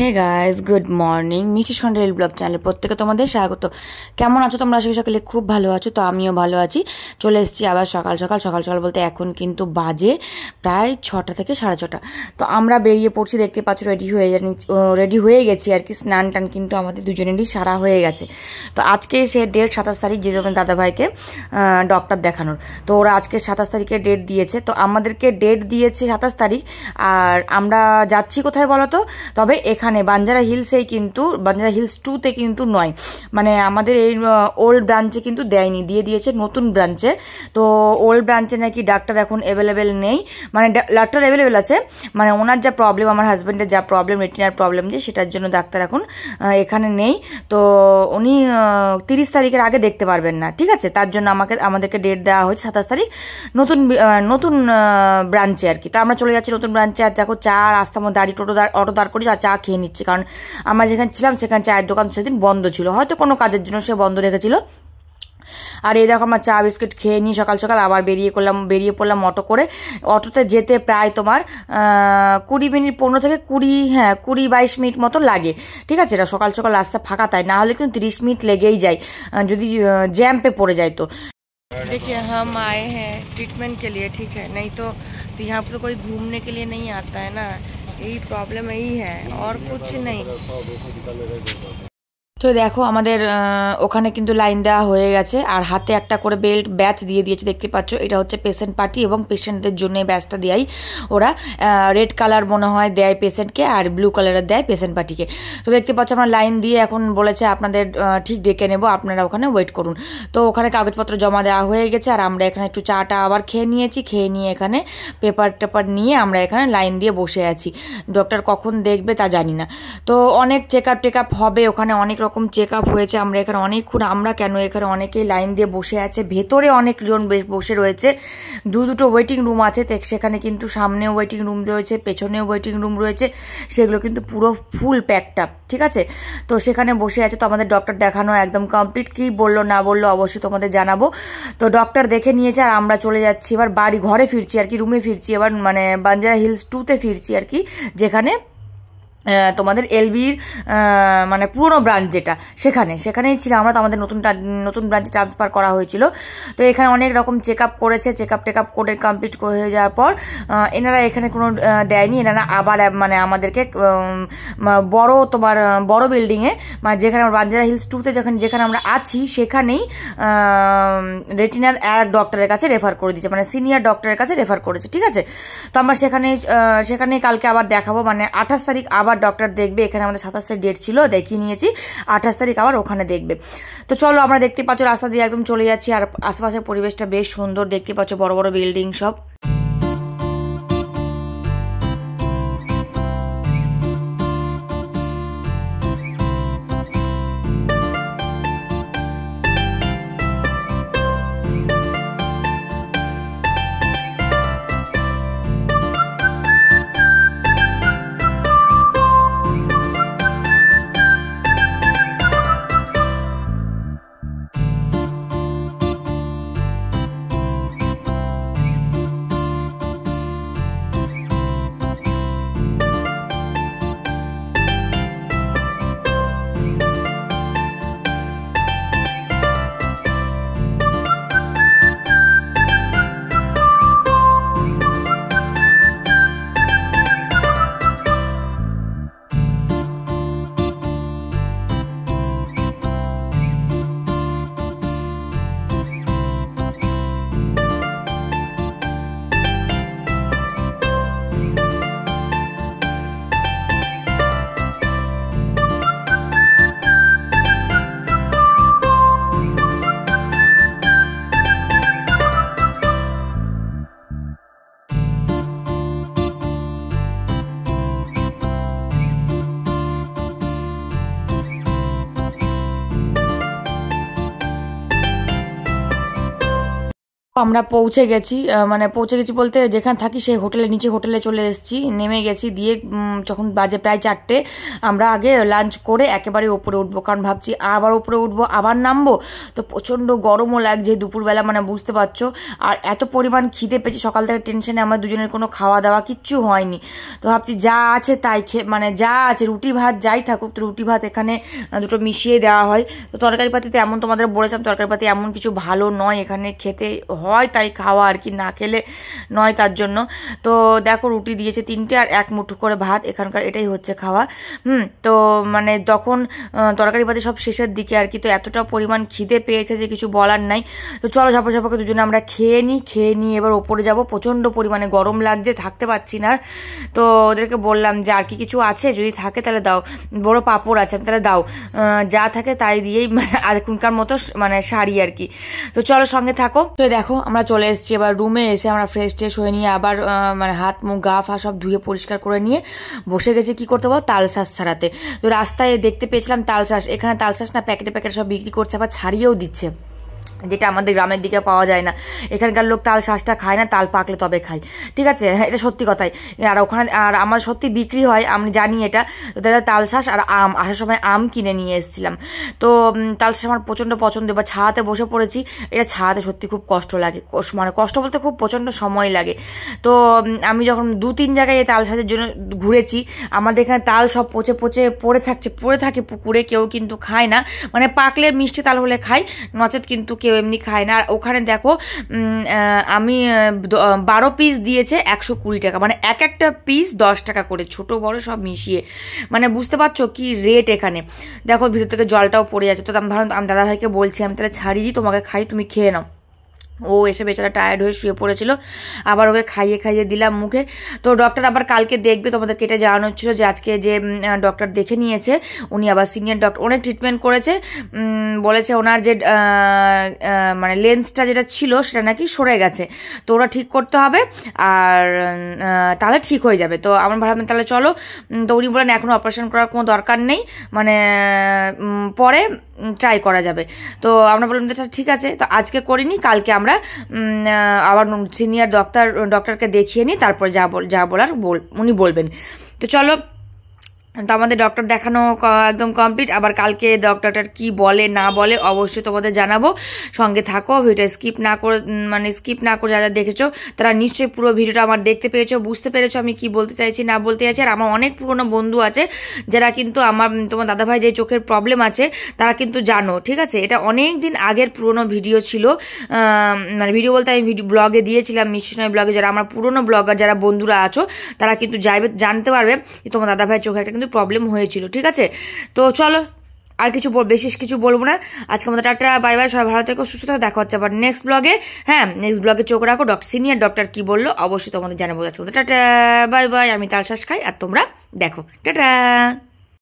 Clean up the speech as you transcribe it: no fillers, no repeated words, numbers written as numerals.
Hey guys, good morning. মিষ্টি সোনা reel blog চ্যানেলে প্রত্যেকে তোমাদের স্বাগত। কেমন আছো তোমরা? আশা করি সকলে খুব ভালো আছো। তো আমিও ভালো আছি। চলে এসেছি আবার সকাল সকাল বলতে এখন কিন্তু বাজে প্রায় 6টা থেকে 6:30। তো আমরা বেরিয়ে পড়ছি, দেখতে পাচ্ছ রেডি হয়ে গেছি আর কি। স্নান টান কিন্তু আমাদের দুজনেরই সারা হয়ে গেছে। তো আজকে সে ডেট 27 তারিখ, যেহেতু আমার দাদাভাইকে ডক্টর দেখানোর। তো ওরা আজকে 27 তারিখে ডেট দিয়েছে। তো আমাদেরকে ডেট দিয়েছে 27 তারিখ। আর আমরা যাচ্ছি কোথায় বলো তো? তবে এখানে বাঞ্জারা হিলসেই, কিন্তু বাঞ্জারা হিলস 2-তে কিন্তু নয়, মানে আমাদের এই ওল্ড ব্রাঞ্চে কিন্তু দেয়নি, দিয়ে দিয়েছে নতুন ব্রাঞ্চে। তো ওল্ড ব্রাঞ্চে নাকি ডাক্তার এখন অ্যাভেলেবেল নেই, মানে ডাক্তার অ্যাভেলেবেল আছে, মানে ওনার যা প্রবলেম, আমার হাজব্যান্ডের যা প্রবলেম, রেটিনার প্রবলেম, যে সেটার জন্য ডাক্তার এখন এখানে নেই। তো উনি 30 তারিখের আগে দেখতে পারবেন না, ঠিক আছে? তার জন্য আমাদেরকে ডেট দেওয়া হয়েছে 27 তারিখ নতুন ব্রাঞ্চে আর কি। তো আমরা চলে যাচ্ছি নতুন ব্রাঞ্চে। আর দেখো, চা রাস্তার মধ্যে অটো দাঁড় করি আর চা খেয়ে নিচ্ছি, কারণ আমরা যেখানে ছিলাম সেখানে চায়ের দোকান সেদিন বন্ধ ছিল, হয়তো কোনো কাজের জন্য সে বন্ধ রেখেছিল। আর এই দেখো, আমার চা বিস্কিট খেয়ে নিয়ে সকাল সকাল আবার বেরিয়ে পড়লাম অটো করে। অটোতে যেতে প্রায় তোমার 20 মিনিট, 15 থেকে 20-22 মিনিট মতো লাগে, ঠিক আছে? এটা সকাল সকাল রাস্তা ফাঁকা, তাই না হলে কিন্তু 30 মিনিট লেগেই যায় যদি জ্যাম্পে পড়ে যায়। তো देखिए, हम आए हैं ट्रीटमेंट के लिए, ठीक है? नहीं तो यहाँ पर तो कोई घूमने के लिए नहीं आता है ना, यही प्रॉब्लम यही है और कुछ नहीं। তো দেখো, আমাদের ওখানে কিন্তু লাইন দেওয়া হয়ে গেছে, আর হাতে একটা করে ব্যাচ দিয়ে দিয়েছে, দেখতে পাচ্ছ। এটা হচ্ছে পেশেন্ট পার্টি, এবং পেশেন্টদের জন্য ব্যাচটা দেয় ওরা। রেড কালার মনে হয় দেয় পেশেন্টকে, আর ব্লু কালারের দেয় পেশেন্ট পার্টিকে। তো দেখতে পাচ্ছ আমরা লাইন দিয়ে এখন বলেছে আপনাদের ঠিক ডেকে নেব, আপনারা ওখানে ওয়েট করুন। তো ওখানে কাগজপত্র জমা দেওয়া হয়ে গেছে, আর আমরা এখানে একটু চাটা আবার খেয়ে নিয়েছি। খেয়ে নিয়ে এখানে পেপার নিয়ে আমরা এখানে লাইন দিয়ে বসে আছি। ডক্টর কখন দেখবে তা জানি না। তো অনেক চেক আপ হবে ওখানে, অনেক রকম চেক আপ হয়েছে। আমরা এখানে এখানে অনেকেই লাইন দিয়ে বসে আছে। ভেতরে অনেকজন বসে রয়েছে, দুটো ওয়েটিং রুম আছে। সেখানে কিন্তু সামনেও ওয়েটিং রুম রয়েছে, পেছনেও ওয়েটিং রুম রয়েছে, সেগুলো কিন্তু পুরো ফুল প্যাকড আপ, ঠিক আছে? তো সেখানে বসে আছে। তো আমাদের ডক্টর দেখানো একদম কমপ্লিট। কি বললো না বললো অবশ্যই তোমাদের জানাবো। তো ডক্টর দেখে নিয়েছে, আর আমরা চলে যাচ্ছি এবার ঘরে ফিরছি আর কি, রুমে ফিরছি এবার, মানে বাঞ্জারা হিলস 2-তে ফিরছি আর কি, যেখানে তোমাদের এলবির মানে পুরনো ব্রাঞ্চ যেটা, সেখানেই ছিল আমরা। তো আমাদের নতুন ব্রাঞ্চে ট্রান্সফার করা হয়েছিল। তো এখানে অনেক রকম চেক আপ করেছে। চেক আপ করে কমপ্লিট হয়ে যাওয়ার পর এনারা এখানে কোনো দেয়নি। এনারা আবার মানে আমাদেরকে বড় বিল্ডিংয়ে, মানে যেখানে আমরা বাঞ্জারা হিলস 2-তে যেখানে আমরা আছি, সেখানেই রেটিনার এক ডক্টরের কাছে রেফার করে দিয়েছে, মানে সিনিয়র ডক্টরের কাছে রেফার করেছে, ঠিক আছে? তো আমরা সেখানেই কালকে আবার দেখাবো, মানে 28 তারিখ আবার ডক্টর দেখবে। এখানে আমাদের 27 তারিখ ডেট ছিল, দেখিয়ে নিয়েছি। 28 তারিখ আবার ওখানে দেখবে। তো চলো, আমরা দেখতে পাচ্ছ রাস্তা দিয়ে একদম চলে যাচ্ছি, আর আশেপাশের পরিবেশটা বেশ সুন্দর, দেখতে পাচ্ছ বড় বড় বিল্ডিং সব। আমরা পৌঁছে গেছি, মানে পৌঁছে গেছি বলতে যেখানে থাকি সেই হোটেলে, নিচে হোটেলে চলে এসেছি, নেমে গেছি। দিয়ে যখন বাজে প্রায় 4টে, আমরা আগে লাঞ্চ করে একেবারে ওপরে উঠবো, কারণ ভাবছি আবার ওপরে উঠবো আবার নামবো। তো প্রচণ্ড গরমও লাগছে দুপুরবেলা, মানে বুঝতে পারছো। আর এত পরিমাণ খিদে পেয়েছি সকাল থেকে, টেনশনে আমার দুজনের কোনো খাওয়া দাওয়া কিচ্ছু হয়নি। তো ভাবছি যা আছে তাই মানে যা আছে রুটি ভাত যাই থাকুক, তো রুটি ভাত এখানে দুটো মিশিয়ে দেওয়া হয়। তো তরকারিপাতিতে এমন, তোমাদের বলেছিলাম তরকারিপাতি এমন কিছু ভালো নয় এখানে, খেতে হয় তাই খাওয়া আর কি, না খেলে নয় তার জন্য। তো দেখো রুটি দিয়েছে 3টে আর 1 মুঠো করে ভাত, এখানকার এটাই হচ্ছে খাওয়া। তো মানে তখন তরকারিপাতি সব শেষের দিকে আর কি, তো এতটা পরিমাণ খিদে পেয়েছে যে কিছু বলার নাই। তো চলো ঝাপাঝাপাকে দুজনে আমরা খেয়ে নিই এবার ওপরে যাব। প্রচণ্ড পরিমাণে গরম লাগছে, থাকতে পারছি না। তো ওদেরকে বললাম যে আর কি কিছু আছে, যদি থাকে তাহলে দাও, বড় পাঁপড় আছে তাহলে দাও, যা থাকে তাই দিয়েই এখনকার মতো মানে শাড়ি আর কি। তো চলো সঙ্গে থাকো। তো দেখো আমরা চলে এসেছি এবার রুমে, এসে আমরা ফ্রেশ ট্রেশ হয়ে নিয়ে আবার মানে হাত মুখ গা ফা সব ধুয়ে পরিষ্কার করে নিয়ে বসে গেছি কি করতে পারো, তালশাঁস ছাড়াতে। তো রাস্তায় দেখতে পেয়েছিলাম তালশাঁস, এখানে তালশাঁস না প্যাকেটে প্যাকেটে সব বিক্রি করছে, আবার ছাড়িয়েও দিচ্ছে, যেটা আমাদের গ্রামের দিকে পাওয়া যায় না। এখানকার লোক তাল শাঁসটা খায় না, তাল পাকলে তবে খায়, ঠিক আছে, হ্যাঁ এটা সত্যি কথাই। আর ওখানে আর আমার সত্যি বিক্রি হয়, আমি জানি এটা। তো দাদা তাল শাঁস আর আম, আসার সময় আম কিনে নিয়ে এসেছিলাম। তো তাল শাঁস আমার প্রচণ্ড পছন্দ। এবার ছায়াতে বসে পড়েছি, এটা ছায়াতে সত্যি খুব কষ্ট লাগে, মানে কষ্ট বলতে খুব প্রচণ্ড সময় লাগে। তো আমি যখন 2-3 জায়গায় এই তাল শাঁসের জন্য ঘুরেছি, আমাদের এখানে তাল সব পচে পচে পড়ে থাকে পুকুরে, কেউ কিন্তু খায় না, মানে পাকলে মিষ্টি তাল হলে খায়, নচেত কিন্তু কেউ এমনি খায় না। আর ওখানে দেখো আমি 12 পিস দিয়েছে 120 টাকা, মানে একটা পিস 10 টাকা করে, ছোট বড় সব মিশিয়ে, মানে বুঝতে পারছো কি রেট এখানে। দেখো ভিতর থেকে জলটাও পড়ে যাচ্ছে। তো আমি ভাবলাম, আমি দাদাভাইকে বলছি আমি তাহলে ছাড়িয়ে দিই, তোমাকে খাই, তুমি খেয়ে নাও। ও এসে বেচারা টায়ার্ড হয়ে শুয়ে পড়েছিল, আবার ওকে খাইয়ে দিলাম মুখে। তো ডক্টর আবার কালকে দেখবে, তোমাদের কেটে জানানো হচ্ছিল যে আজকে যে ডক্টর দেখে নিয়েছে উনি আবার সিনিয়র ডক্টর, অনেক ট্রিটমেন্ট করেছে, বলেছে ওনার যে মানে লেন্সটা যেটা ছিল সেটা নাকি সরে গেছে, তো ওরা ঠিক করতে হবে, আর তাহলে ঠিক হয়ে যাবে। তো আমার ভাবলাম তাহলে চলো। তো উনি বলেন এখন অপারেশন করার কোনো দরকার নেই, মানে পরে ট্রাই করা যাবে। তো আমরা বললাম যে ঠিক আছে, তো আজকে করিনি, কালকে আমরা আবার সিনিয়র ডক্টরকে দেখিয়ে নিই, তারপর যা বলার উনি বলবেন। তো চলো, তো আমাদের ডক্টর দেখানো একদম কমপ্লিট। আবার কালকে ডক্টরটার কি বলে না বলে অবশ্যই তোমাদের জানাবো, সঙ্গে থাকো। ভিডিও স্কিপ না করে যারা দেখেছো তারা নিশ্চয়ই পুরো ভিডিওটা আমার দেখতে পেয়েছো, বুঝতে পেরেছো আমি কি বলতে চাইছি না বলতে চাইছি। আর আমার অনেক পুরনো বন্ধু আছে যারা কিন্তু তোমার দাদাভাই যে চোখের প্রবলেম আছে তারা কিন্তু জানো, ঠিক আছে, এটা অনেক দিন আগের পুরনো ভিডিও ছিল, মানে ভিডিও বলতে আমি ব্লগে দিয়েছিলাম, মিষ্টি ব্লগে। যারা আমার পুরনো ব্লগার যারা বন্ধুরা আছো তারা কিন্তু জানতে পারবে যে তোমার দাদাভাইয়ের চোখে একটা প্রবলেম হয়েছিল, ঠিক আছে। তো চলো, আর বিশেষ কিছু বলবো না আজকে আমাদের। টাটা, বাই বাই, সবাই ভালো থেকো, সুস্থ থাকো, দেখা হচ্ছে আবার নেক্সট ব্লগে। হ্যাঁ, নেক্সট ব্লগে চোখ রাখো, সিনিয়র ডক্টর কি বললো অবশ্যই তোমাদের জানাবো। আজকে টাটা, বাই বাই। আমি তালশাঁস খাই আর তোমরা দেখো, টাটা।